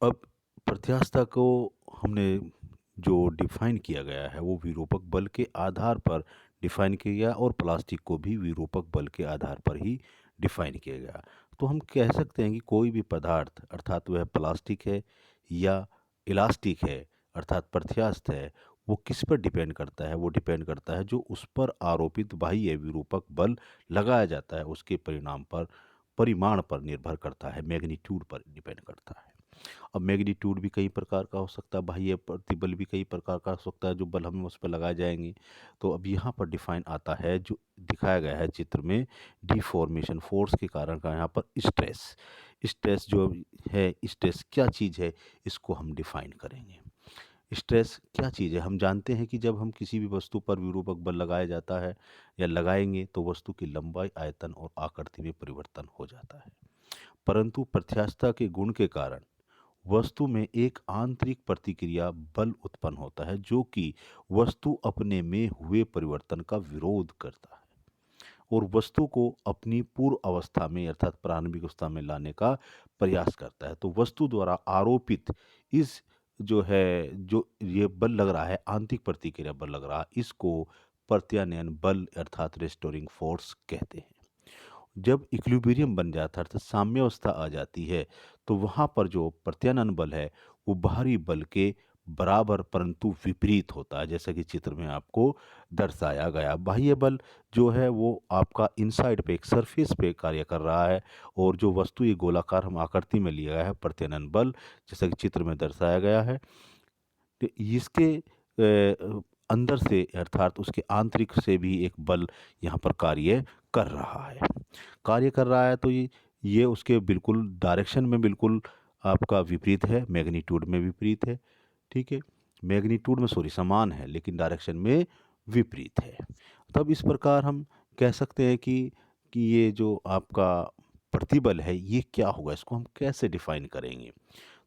अब प्रत्यास्थता को हमने जो डिफाइन किया गया है वो विरूपक बल के आधार पर डिफाइन किया गया और प्लास्टिक को भी विरूपक बल के आधार पर ही डिफाइन किया गया। तो हम कह सकते हैं कि कोई भी पदार्थ अर्थात वह प्लास्टिक है या इलास्टिक है अर्थात प्रत्यास्थ है, वो किस पर डिपेंड करता है? वो डिपेंड करता है जो उस पर आरोपित बाह्य विरूपक बल लगाया जाता है उसके परिणाम पर, परिमाण पर निर्भर करता है, मैग्नीट्यूड पर डिपेंड करता है। अब मैग्नीट्यूड भी कई प्रकार का हो सकता है, बाह्य प्रतिबल भी कई प्रकार का हो सकता है जो बल हम उस पर लगाए जाएंगे। तो अब यहाँ पर डिफाइन आता है जो दिखाया गया है चित्र में, डिफॉर्मेशन फोर्स के कारण का यहाँ पर स्ट्रेस। स्ट्रेस जो है, स्ट्रेस क्या चीज़ है, इसको हम डिफाइन करेंगे। स्ट्रेस क्या चीज़ है? हम जानते हैं कि जब हम किसी भी वस्तु पर विरूपक बल लगाया जाता है या लगाएंगे तो वस्तु की लंबाई, आयतन और आकृति में परिवर्तन हो जाता है। परंतु प्रत्यास्थता के गुण के कारण वस्तु में एक आंतरिक प्रतिक्रिया बल उत्पन्न होता है जो कि वस्तु अपने में हुए परिवर्तन का विरोध करता है और वस्तु को अपनी पूर्व अवस्था में अर्थात प्रारंभिक अवस्था में लाने का प्रयास करता है। तो वस्तु द्वारा आरोपित इस जो है, जो ये बल लग रहा है, आंतरिक प्रतिक्रिया बल लग रहा है, इसको प्रत्यानयन बल अर्थात रेस्टोरिंग फोर्स कहते हैं। जब इक्विलिब्रियम बन जाता है अर्थात साम्यावस्था आ जाती है तो वहाँ पर जो प्रत्यानयन बल है वो बाहरी बल के बराबर परंतु विपरीत होता है, जैसा कि चित्र में आपको दर्शाया गया। बाह्य बल जो है वो आपका इनसाइड पे एक सरफेस पे कार्य कर रहा है और जो वस्तु ये गोलाकार हम आकृति में लिया गया है प्रत्यानयन बल, जैसा कि चित्र में दर्शाया गया है, तो इसके अंदर से अर्थात उसके आंतरिक से भी एक बल यहाँ पर कार्य कर रहा है। कार्य कर रहा है तो ये उसके बिल्कुल डायरेक्शन में बिल्कुल आपका विपरीत है, मैग्नीट्यूड में विपरीत है। ठीक है, मैग्नीट्यूड में सॉरी समान है लेकिन डायरेक्शन में विपरीत है। तब इस प्रकार हम कह सकते हैं कि ये जो आपका प्रतिबल है ये क्या होगा, इसको हम कैसे डिफाइन करेंगे।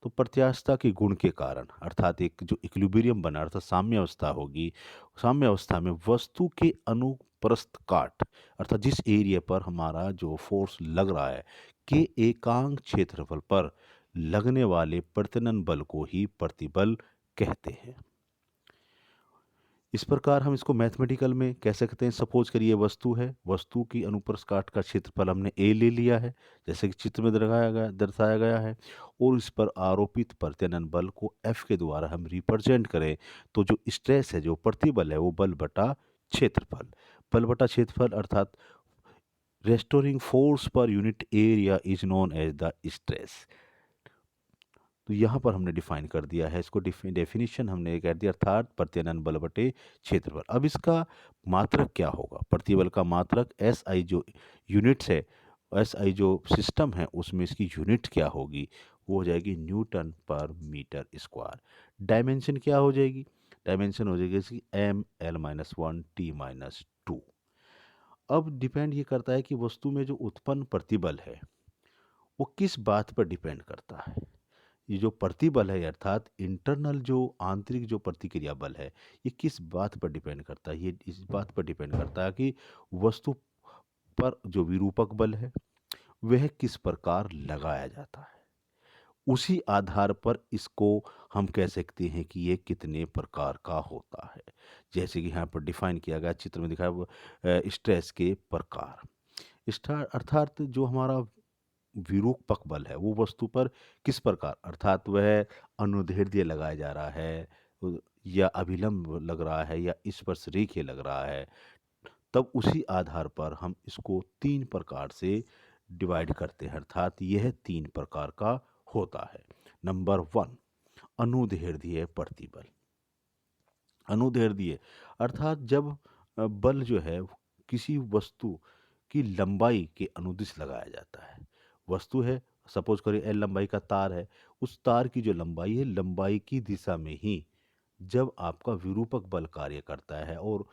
तो प्रत्यास्थता के गुण के कारण अर्थात एक जो इक्विलिब्रियम बना अर्थात साम्य अवस्था होगी, साम्य अवस्था में वस्तु के अनुप्रस्थ काट अर्थात जिस एरिया पर हमारा जो फोर्स लग रहा है के एकांक क्षेत्रफल पर लगने वाले प्रत्यानयन बल को ही प्रतिबल कहते हैं। इस प्रकार हम इसको मैथमेटिकल में कह सकते हैं। सपोज करिए वस्तु है, वस्तु की अनुप्रस्थ काट का क्षेत्रफल हमने ए ले लिया है जैसे कि चित्र में दर्शाया गया है और इस पर आरोपित प्रत्यानयन बल को एफ के द्वारा हम रिप्रेजेंट करें तो जो स्ट्रेस है, जो प्रतिबल है, वो बल बटा क्षेत्रफल, बल बटा क्षेत्रफल अर्थात restoring force per unit area is known as the stress. तो यहाँ पर हमने डिफाइन कर दिया है इसको, डेफिनेशन हमने कह दिया अर्थात प्रत्यानयन बल बटे क्षेत्रफल। अब इसका मात्रक क्या होगा? प्रतिबल का मात्रक एस आई जो यूनिट्स है, एस आई जो सिस्टम है उसमें इसकी यूनिट क्या होगी, वो हो जाएगी न्यूटन पर मीटर स्क्वायर। डायमेंशन क्या हो जाएगी? डायमेंशन हो जाएगी इसकी M L minus one T minus two. अब डिपेंड ये करता है कि वस्तु में जो उत्पन्न प्रतिबल है वो किस बात पर डिपेंड करता है। ये जो प्रतिबल है अर्थात इंटरनल जो आंतरिक जो प्रतिक्रिया बल है ये किस बात पर डिपेंड करता है? ये इस बात पर डिपेंड करता है कि वस्तु पर जो विरूपक बल है वह किस प्रकार लगाया जाता है। उसी आधार पर इसको हम कह सकते हैं कि ये कितने प्रकार का होता है। जैसे कि यहाँ पर डिफाइन किया गया चित्र में दिखाया स्ट्रेस के प्रकार। स्टार अर्थात जो हमारा विरूपक बल है वो वस्तु पर किस प्रकार अर्थात वह अनुदैर्ध्य लगाया जा रहा है या अभिलंब लग रहा है या स्पर्श रेखीय लग रहा है, तब उसी आधार पर हम इसको तीन प्रकार से डिवाइड करते हैं अर्थात यह तीन प्रकार का होता है। नंबर वन, अनुदैर्ध्य प्रतिबल। अनुदैर्ध्य अर्थात जब बल जो है किसी वस्तु की लंबाई के अनुदिश लगाया जाता है। वस्तु है, सपोज करिए एल लंबाई का तार है, उस तार की जो लंबाई है लंबाई की दिशा में ही जब आपका विरूपक बल कार्य करता है और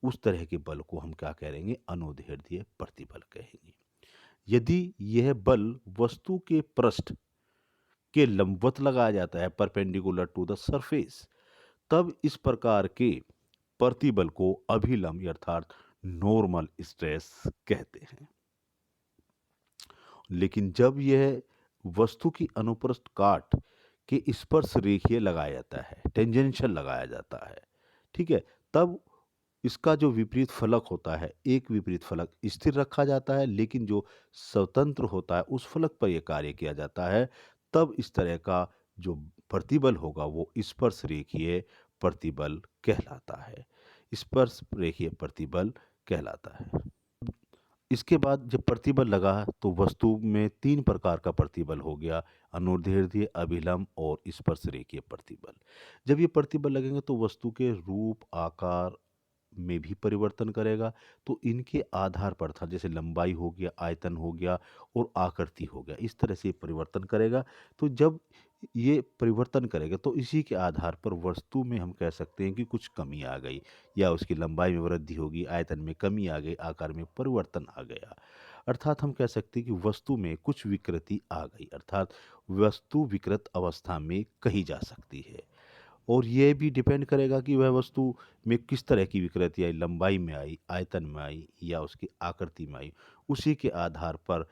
उस तरह के बल को हम क्या कहेंगे? अनुदैर्ध्य प्रतिबल कहेंगे। यदि यह बल वस्तु के पृष्ठ के लंबवत लगाया जाता है परपेंडिकुलर टू द सरफेस, तब इस प्रकार के प्रतिबल को अभिलंब अर्थात नॉर्मल स्ट्रेस कहते हैं। लेकिन जब यह वस्तु की अनुप्रस्थ काट कि स्पर्श रेखीय लगाया जाता है, टेंजेंशियल लगाया जाता है, ठीक है? तब इसका जो विपरीत फलक होता है, एक विपरीत फलक स्थिर रखा जाता है, लेकिन जो स्वतंत्र होता है उस फलक पर ये कार्य किया जाता है। तब इस तरह का जो प्रतिबल होगा वो स्पर्श रेखीय प्रतिबल कहलाता है। स्पर्श रेखीय प्रतिबल कहलाता है। इसके बाद जब प्रतिबल लगा तो वस्तु में 3 प्रकार का प्रतिबल हो गया, अनुदैर्ध्य, अभिलंब और स्पर्श रेखीय प्रतिबल। जब ये प्रतिबल लगेंगे तो वस्तु के रूप, आकार में भी परिवर्तन करेगा। तो इनके आधार पर था, जैसे लंबाई हो गया, आयतन हो गया और आकृति हो गया, इस तरह से ये परिवर्तन करेगा। तो जब ये परिवर्तन करेगा तो इसी के आधार पर वस्तु में हम कह सकते हैं कि कुछ कमी आ गई, या उसकी लंबाई में वृद्धि होगी, आयतन में कमी आ गई, आकार में परिवर्तन आ गया। अर्थात हम कह सकते हैं कि वस्तु में कुछ विकृति आ गई, अर्थात वस्तु विकृत अवस्था में कही जा सकती है। और ये भी डिपेंड करेगा कि वह वस्तु में किस तरह की विकृति आई, लंबाई में आई, आयतन में आई या उसकी आकृति में आई। उसी के आधार पर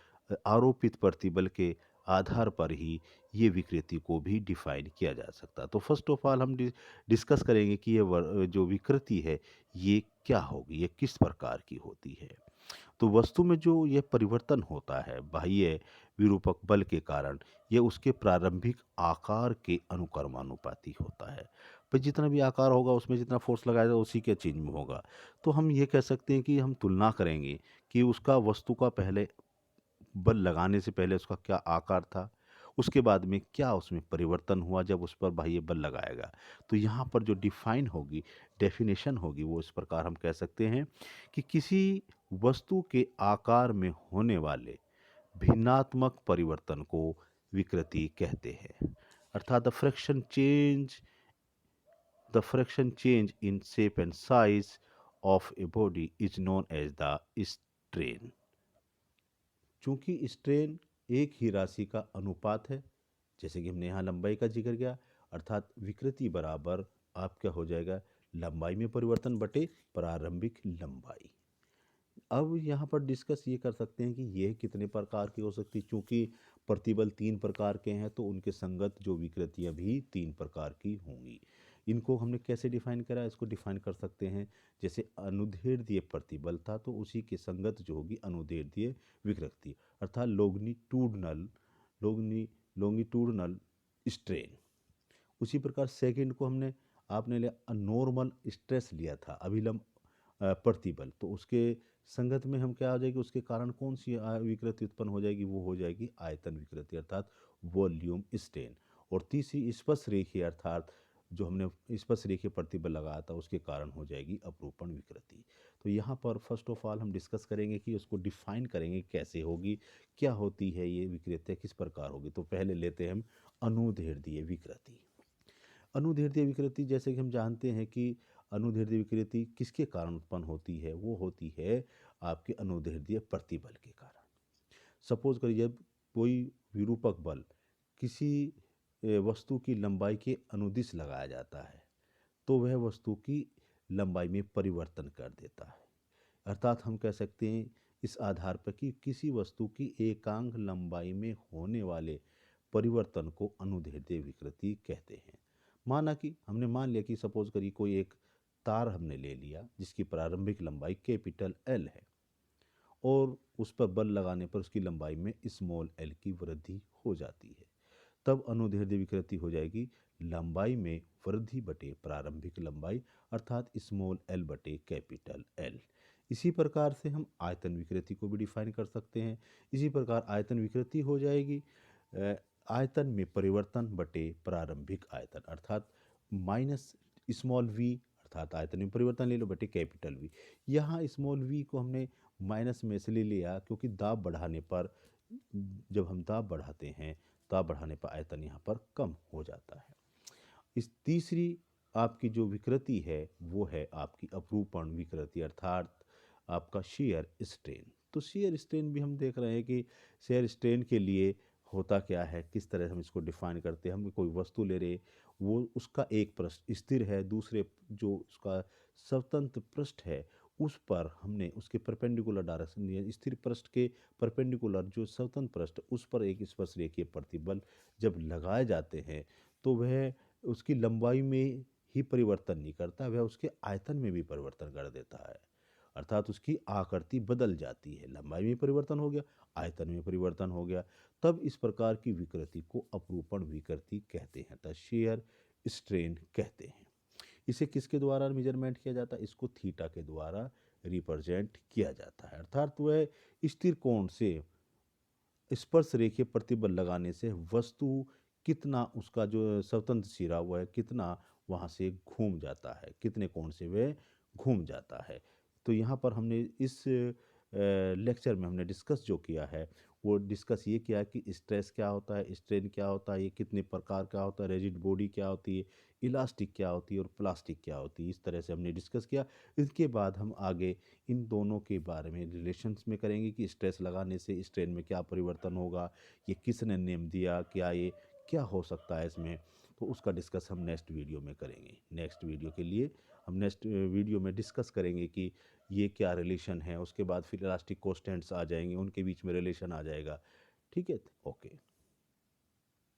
आरोपित प्रतिबल के आधार पर ही ये विकृति को भी डिफाइन किया जा सकता है। तो फर्स्ट ऑफ ऑल हम डिस्कस करेंगे कि ये जो विकृति है ये क्या होगी, ये किस प्रकार की होती है। तो वस्तु में जो यह परिवर्तन होता है बाह्य विरूपक बल के कारण, यह उसके प्रारंभिक आकार के अनुक्रमानुपाती होता है। पर जितना भी आकार होगा उसमें जितना फोर्स लगाया जाएगा उसी के चेंज में होगा। तो हम ये कह सकते हैं कि हम तुलना करेंगे कि उसका वस्तु का पहले बल लगाने से पहले उसका क्या आकार था, उसके बाद में क्या उसमें परिवर्तन हुआ जब उस पर बाह्य बल लगाएगा। तो यहाँ पर जो डिफाइन होगी, डेफिनेशन होगी, वो इस प्रकार हम कह सकते हैं कि किसी वस्तु के आकार में होने वाले भिन्नात्मक परिवर्तन को विकृति कहते हैं। अर्थात the fraction change in shape and size of a body is known as the strain. चूंकि स्ट्रेन एक ही राशि का अनुपात है, जैसे कि हमने यहाँ लंबाई का जिक्र किया, अर्थात विकृति बराबर आप क्या हो जाएगा, लंबाई में परिवर्तन बटे प्रारंभिक लंबाई। अब यहाँ पर डिस्कस ये कर सकते हैं कि ये कितने प्रकार की हो सकती है। चूंकि प्रतिबल 3 प्रकार के हैं तो उनके संगत जो विकृतियाँ भी 3 प्रकार की होंगी। इनको हमने कैसे डिफाइन करा, इसको डिफाइन कर सकते हैं जैसे अनुदैर्ध्य प्रतिबल था तो उसी के संगत जो होगी अनुदैर्ध्य विकृति, अर्थात लोंगिट्यूडनल स्ट्रेन। उसी प्रकार सेकंड को हमने आपने लिया नॉर्मल स्ट्रेस लिया था, अभिलंब प्रतिबल, तो उसके संगत में हम क्या आ जाएगी, उसके कारण कौन सी विकृति उत्पन्न हो जाएगी, वो हो जाएगी आयतन विकृति अर्थात वॉल्यूम स्ट्रेन। और तीसरी स्पर्श रेखीय, अर्थात जो हमने स्पर्श रेखीय प्रतिबल लगाया था उसके कारण हो जाएगी अपरूपण विकृति। तो यहाँ पर फर्स्ट ऑफ ऑल हम डिस्कस करेंगे कि उसको डिफाइन करेंगे कैसे होगी, क्या होती है ये विकृतियाँ, किस प्रकार होगी। तो पहले लेते हैं हम अनुदैर्ध्य विकृति। अनुदैर्ध्य विकृति, जैसे कि हम जानते हैं कि अनुदैर्ध्य विकृति किसके कारण उत्पन्न होती है, वो होती है आपके अनुदैर्ध्य प्रतिबल के कारण। सपोज करिए जब कोई विरूपक बल किसी वस्तु की लंबाई के अनुदिश लगाया जाता है तो वह वस्तु की लंबाई में परिवर्तन कर देता है। अर्थात हम कह सकते हैं इस आधार पर कि किसी वस्तु की एकांक लंबाई में होने वाले परिवर्तन को अनुदैर्ध्य विकृति कहते हैं। माना कि हमने मान लिया कि सपोज करिए कोई एक तार हमने ले लिया जिसकी प्रारंभिक लंबाई कैपिटल एल है और उस पर बल लगाने पर उसकी लंबाई में स्मॉल एल की वृद्धि हो जाती है। तब अनुदैर्ध्य विकृति हो जाएगी लंबाई में वृद्धि बटे प्रारंभिक लंबाई, अर्थात स्मॉल एल बटे कैपिटल एल। इसी प्रकार से हम आयतन विकृति को भी डिफाइन कर सकते हैं। इसी प्रकार आयतन विकृति हो जाएगी आयतन में परिवर्तन बटे प्रारंभिक आयतन, अर्थात माइनस स्मॉल वी, अर्थात आयतन में परिवर्तन ले लो बटे कैपिटल वी। यहाँ स्मॉल वी को हमने माइनस में इसलिए लिया क्योंकि दाब बढ़ाने पर, जब हम दाब बढ़ाते हैं दाब बढ़ाने पर आयतन यहाँ पर कम हो जाता है। इस तीसरी आपकी जो विकृति है वो है आपकी अपरूपण विकृति, अर्थात आपका शेयर स्ट्रेन। तो शेयर स्ट्रेन भी हम देख रहे हैं कि शेयर स्ट्रेन के लिए होता क्या है, किस तरह हम इसको डिफाइन करते हैं। हम कोई वस्तु ले रहे, वो उसका एक पृष्ठ स्थिर है, दूसरे जो उसका स्वतंत्र पृष्ठ है उस पर हमने उसके परपेंडिकुलर डायरेक्शन दिया, स्थिर पृष्ठ के परपेंडिकुलर जो स्वतंत्र पृष्ठ उस पर एक स्पर्श रेखीय प्रतिबल जब लगाए जाते हैं तो वह उसकी लंबाई में ही परिवर्तन नहीं करता, वह उसके आयतन में भी परिवर्तन कर देता है। अर्थात उसकी आकृति बदल जाती है, लंबाई में परिवर्तन हो गया, आयतन में परिवर्तन हो गया। तब इस प्रकार की विकृति को अपरूपण विकृति कहते हैं, अर्थात shear स्ट्रेन कहते हैं। इसे किसके द्वारा मेजरमेंट किया जाता है? इसको थीटा के द्वारा रिप्रेजेंट किया जाता है। अर्थात वह स्थिर कोण से स्पर्श रेखीय प्रतिबल लगाने से वस्तु कितना, उसका जो स्वतंत्र सिरा हुआ है कितना वहाँ से घूम जाता है, कितने कोण से वह घूम जाता है। तो यहाँ पर हमने इस लेक्चर में हमने डिस्कस जो किया है वो डिस्कस ये किया कि स्ट्रेस क्या होता है, स्ट्रेन क्या होता है, ये कितने प्रकार का होता है, रिजिड बॉडी क्या होती है, इलास्टिक क्या होती है और प्लास्टिक क्या होती है, इस तरह से हमने डिस्कस किया। इसके बाद हम आगे इन दोनों के बारे में रिलेशंस में करेंगे कि स्ट्रेस लगाने से स्ट्रेन में क्या परिवर्तन होगा, ये किसने नेम दिया, क्या ये क्या हो सकता है इसमें, तो उसका डिस्कस हम नेक्स्ट वीडियो में करेंगे। नेक्स्ट वीडियो के लिए हम नेक्स्ट वीडियो में डिस्कस करेंगे कि ये क्या रिलेशन है, उसके बाद फिर इलास्टिक कांस्टेंट्स आ जाएंगे, उनके बीच में रिलेशन आ जाएगा। ठीक है, ओके।